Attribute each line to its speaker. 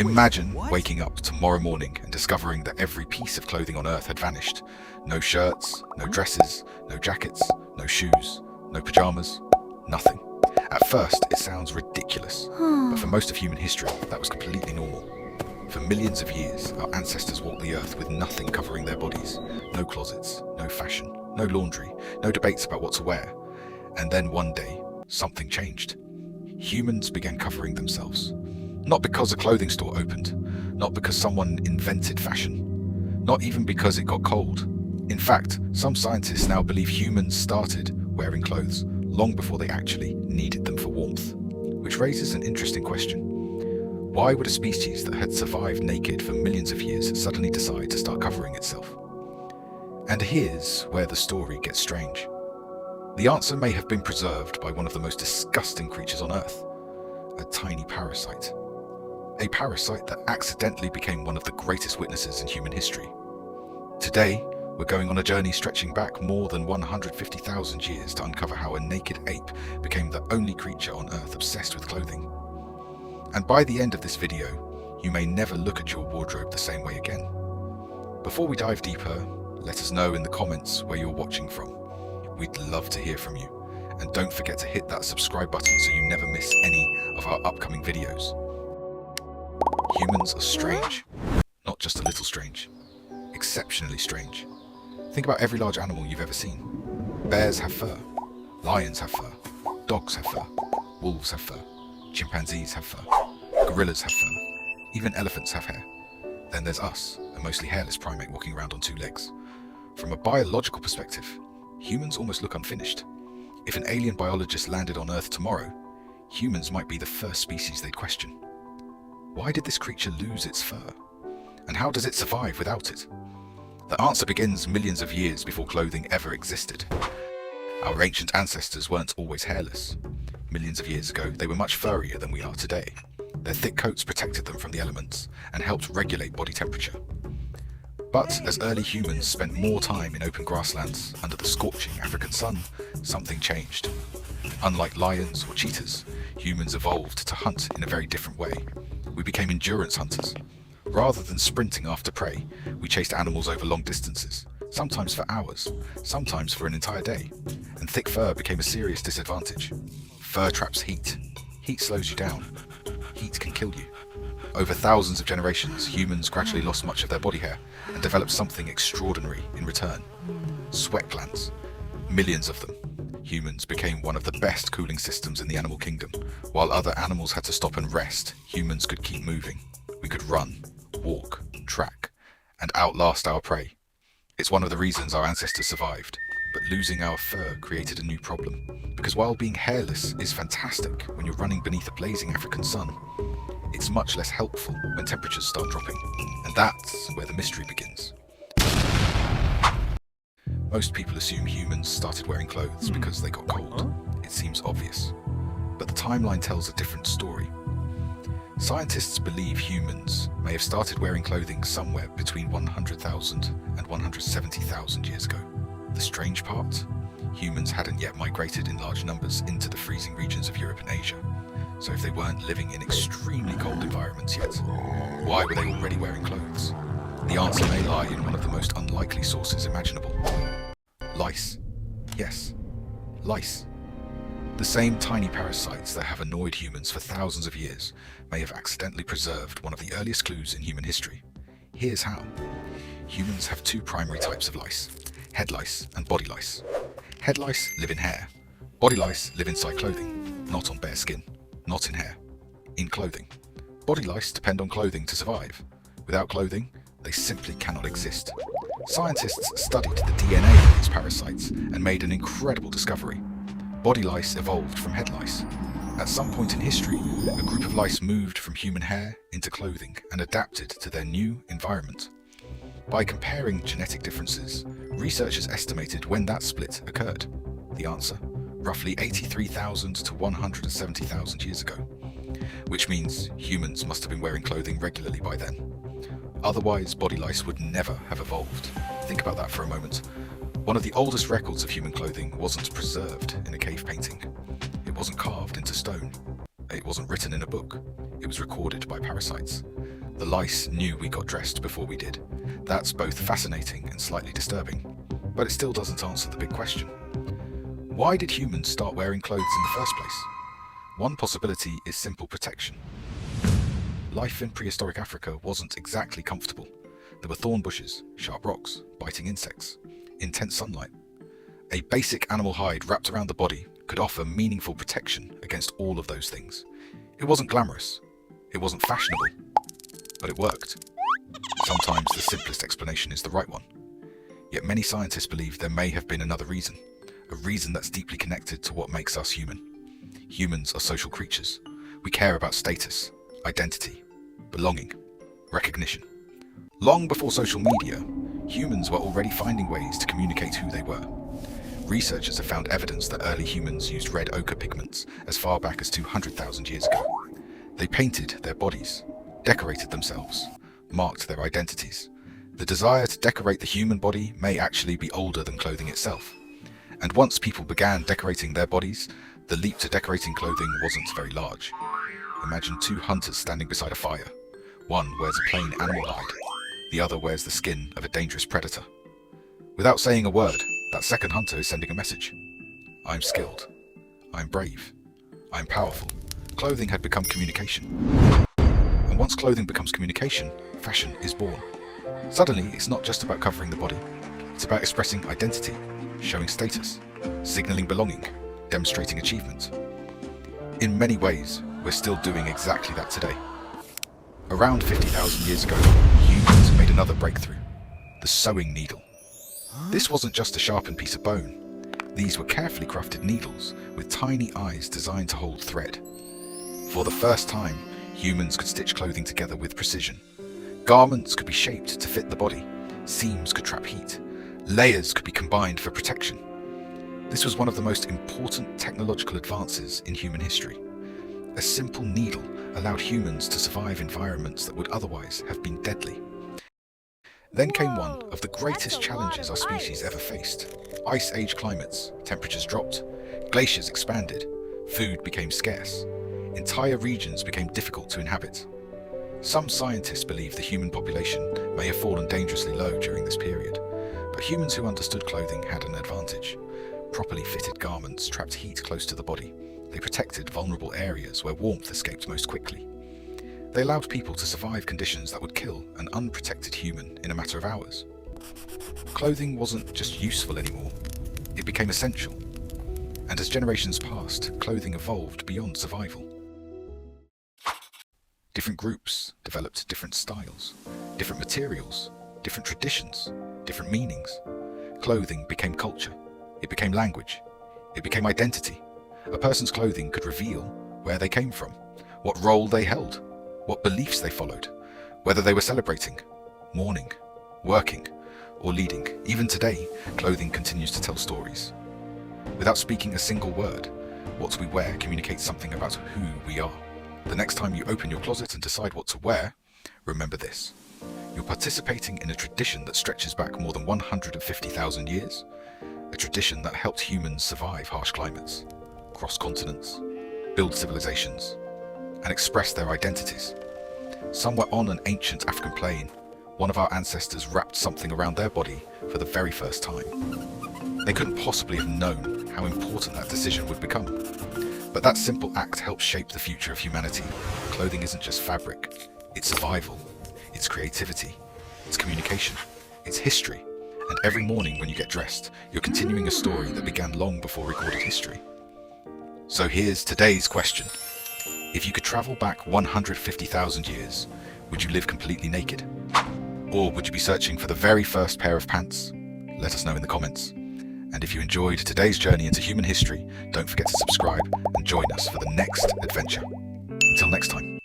Speaker 1: Imagine waking up tomorrow morning and discovering that every piece of clothing on Earth had vanished. No shirts, no dresses, no jackets, no shoes, no pajamas, nothing. At first, it sounds ridiculous, but for most of human history, that was completely normal. For millions of years, our ancestors walked the Earth with nothing covering their bodies. No closets, no fashion, no laundry, no debates about what to wear. And then one day, something changed. Humans began covering themselves. Not because a clothing store opened, not because someone invented fashion, not even because it got cold. In fact, some scientists now believe humans started wearing clothes long before they actually needed them for warmth. Which raises an interesting question. Why would a species that had survived naked for millions of years suddenly decide to start covering itself? And here's where the story gets strange. The answer may have been preserved by one of the most disgusting creatures on Earth, a tiny parasite. A parasite that accidentally became one of the greatest witnesses in human history. Today, we're going on a journey stretching back more than 150,000 years to uncover how a naked ape became the only creature on Earth obsessed with clothing. And by the end of this video, you may never look at your wardrobe the same way again. Before we dive deeper, let us know in the comments where you're watching from. We'd love to hear from you. And don't forget to hit that subscribe button so you never miss any of our upcoming videos. Humans are strange. Not just a little strange. Exceptionally strange. Think about every large animal you've ever seen. Bears have fur. Lions have fur. Dogs have fur. Wolves have fur. Chimpanzees have fur. Gorillas have fur. Even elephants have hair. Then there's us, a mostly hairless primate walking around on two legs. From a biological perspective, humans almost look unfinished. If an alien biologist landed on Earth tomorrow, humans might be the first species they'd question. Why did this creature lose its fur? And how does it survive without it? The answer begins millions of years before clothing ever existed. Our ancient ancestors weren't always hairless. Millions of years ago, they were much furrier than we are today. Their thick coats protected them from the elements and helped regulate body temperature. But as early humans spent more time in open grasslands under the scorching African sun, something changed. Unlike lions or cheetahs, humans evolved to hunt in a very different way. We became endurance hunters. Rather than sprinting after prey, we chased animals over long distances, sometimes for hours, sometimes for an entire day. And thick fur became a serious disadvantage. Fur traps heat. Heat slows you down. Heat can kill you. Over thousands of generations, humans gradually lost much of their body hair and developed something extraordinary in return. Sweat glands. Millions of them. Humans became one of the best cooling systems in the animal kingdom. While other animals had to stop and rest, humans could keep moving. We could run, walk, track, and outlast our prey. It's one of the reasons our ancestors survived, but losing our fur created a new problem. Because while being hairless is fantastic when you're running beneath a blazing African sun, it's much less helpful when temperatures start dropping, and that's where the mystery begins. Most people assume humans started wearing clothes because they got cold. It seems obvious, but the timeline tells a different story. Scientists believe humans may have started wearing clothing somewhere between 100,000 and 170,000 years ago. The strange part? Humans hadn't yet migrated in large numbers into the freezing regions of Europe and Asia. So if they weren't living in extremely cold environments yet, why were they already wearing clothes? The answer may lie in one of the most unlikely sources imaginable. Lice. Yes, lice. The same tiny parasites that have annoyed humans for thousands of years may have accidentally preserved one of the earliest clues in human history. Here's how. Humans have two primary types of lice, head lice and body lice. Head lice live in hair. Body lice live inside clothing, not on bare skin, not in hair, in clothing. Body lice depend on clothing to survive. Without clothing, they simply cannot exist. Scientists studied the DNA of these parasites and made an incredible discovery. Body lice evolved from head lice. At some point in history, a group of lice moved from human hair into clothing and adapted to their new environment. By comparing genetic differences, researchers estimated when that split occurred. The answer? Roughly 83,000 to 170,000 years ago. Which means humans must have been wearing clothing regularly by then. Otherwise, body lice would never have evolved. Think about that for a moment. One of the oldest records of human clothing wasn't preserved in a cave painting. It wasn't carved into stone. It wasn't written in a book. It was recorded by parasites. The lice knew we got dressed before we did. That's both fascinating and slightly disturbing, but it still doesn't answer the big question. Why did humans start wearing clothes in the first place? One possibility is simple protection. Life in prehistoric Africa wasn't exactly comfortable. There were thorn bushes, sharp rocks, biting insects, intense sunlight. A basic animal hide wrapped around the body could offer meaningful protection against all of those things. It wasn't glamorous, it wasn't fashionable, but it worked. Sometimes the simplest explanation is the right one. Yet many scientists believe there may have been another reason, a reason that's deeply connected to what makes us human. Humans are social creatures. We care about status, identity, belonging, recognition. Long before social media, humans were already finding ways to communicate who they were. Researchers have found evidence that early humans used red ochre pigments as far back as 200,000 years ago. They painted their bodies, decorated themselves, marked their identities. The desire to decorate the human body may actually be older than clothing itself. And once people began decorating their bodies, the leap to decorating clothing wasn't very large. Imagine two hunters standing beside a fire. One wears a plain animal hide, the other wears the skin of a dangerous predator. Without saying a word, that second hunter is sending a message. I'm skilled. I'm brave. I'm powerful. Clothing had become communication. And once clothing becomes communication, fashion is born. Suddenly, it's not just about covering the body. It's about expressing identity, showing status, signaling belonging, demonstrating achievement. In many ways, we're still doing exactly that today. Around 50,000 years ago, humans made another breakthrough, the sewing needle. This wasn't just a sharpened piece of bone. These were carefully crafted needles with tiny eyes designed to hold thread. For the first time, humans could stitch clothing together with precision. Garments could be shaped to fit the body, seams could trap heat, layers could be combined for protection. This was one of the most important technological advances in human history. A simple needle allowed humans to survive environments that would otherwise have been deadly. Then came one of the greatest challenges our species ever faced. Ice Age climates, temperatures dropped, glaciers expanded, food became scarce, entire regions became difficult to inhabit. Some scientists believe the human population may have fallen dangerously low during this period, but humans who understood clothing had an advantage. Properly fitted garments trapped heat close to the body. They protected vulnerable areas where warmth escaped most quickly. They allowed people to survive conditions that would kill an unprotected human in a matter of hours. Clothing wasn't just useful anymore, it became essential. And as generations passed, clothing evolved beyond survival. Different groups developed different styles, different materials, different traditions, different meanings. Clothing became culture, it became language, it became identity. A person's clothing could reveal where they came from, what role they held, what beliefs they followed, whether they were celebrating, mourning, working, or leading. Even today, clothing continues to tell stories. Without speaking a single word, what we wear communicates something about who we are. The next time you open your closet and decide what to wear, remember this. You're participating in a tradition that stretches back more than 150,000 years, a tradition that helped humans survive harsh climates, cross continents, build civilizations, and express their identities. Somewhere on an ancient African plain, one of our ancestors wrapped something around their body for the very first time. They couldn't possibly have known how important that decision would become. But that simple act helped shape the future of humanity. Clothing isn't just fabric, it's survival, it's creativity, it's communication, it's history. And every morning when you get dressed, you're continuing a story that began long before recorded history. So here's today's question. If you could travel back 150,000 years, would you live completely naked? Or would you be searching for the very first pair of pants? Let us know in the comments. And if you enjoyed today's journey into human history, don't forget to subscribe and join us for the next adventure. Until next time.